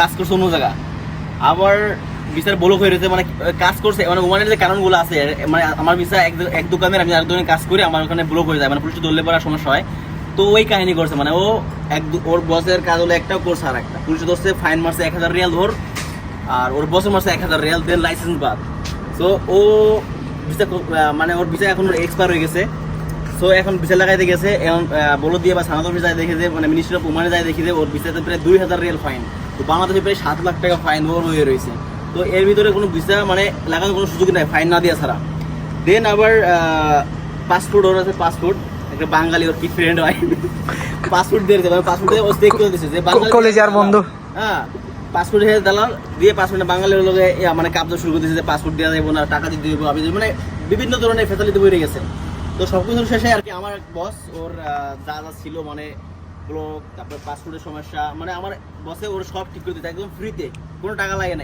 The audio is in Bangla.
কাজ করছে অন্য জায়গা, আবার ভিসার ব্লক হয়ে রয়েছে, মানে কাজ করছে মানে ওমানের যে কারণগুলো আছে, মানে আমার ভিসা এক দোকানের আমি আরেক দোকানে কাজ করি, আমার ওখানে ব্লক হয়ে যায়, মানে পুলিশ ধরলে পড়ার সমস্যা হয়। তো ওই কাহিনী করছে, মানে ও ওর বসের কাজ হলো একটা, করছে আর একটা, পুলিশ ধরছে, ফাইন মারছে 1000 রিয়াল ধর, আর ওর বসে মারছে 1000 রিয়াল, দেন লাইসেন্স বাদ। সো ও ভিসা মানে ওর ভিসা এখন এক্সপায়ার হয়ে গেছে। সো এখন ভিসা লাগাইতে গেছে, এখন বলো দিয়ে বা সানাদ অফিস যায় দেখে যে, মানে মিনিস্ট্রি অফ ওমানে যায় দেখে যে ওর ভিসাতে প্রায় 2000 রিয়াল ফাইন। তো বাংলাদেশে প্রায় 7 লাখ টাকা ফাইন ওর হয়ে রয়েছে। তো এর ভিতরে কোনো ভিসা মানে লাগানোর কোনো সুযোগ নাই ফাইন না দেওয়া ছাড়া। দেন আবার পাসপোর্ট ওর আছে, পাসপোর্ট একটা বাঙালি ওর কি ফ্রেন্ড হয়, পাসপোর্ট দিয়েছে, মানে পাসপোর্ট দিয়ে ও চেক করে দিয়েছে যে কলেজের বন্ধু। হ্যাঁ, পাসপোর্ট হয়ে দালাল দিয়ে পাসপোর্টে বাঙালি লোকে মানে কাবজা শুরু করে দিয়েছে যে পাসপোর্ট দেওয়া যাবো না, টাকা দিতে দেবো, আমি মানে বিভিন্ন ধরনের ফ্যাসিলিটি বেড়ে গেছে। তো সবকিছুর শেষে আর কি আমার বস ওর যা যা ছিল, মানে ব্লক, তারপরে পাসপোর্টের সমস্যা, মানে আমার বসে ওর সব ঠিক করে দিতে একদম ফ্রিতে, কোনো টাকা লাগে না।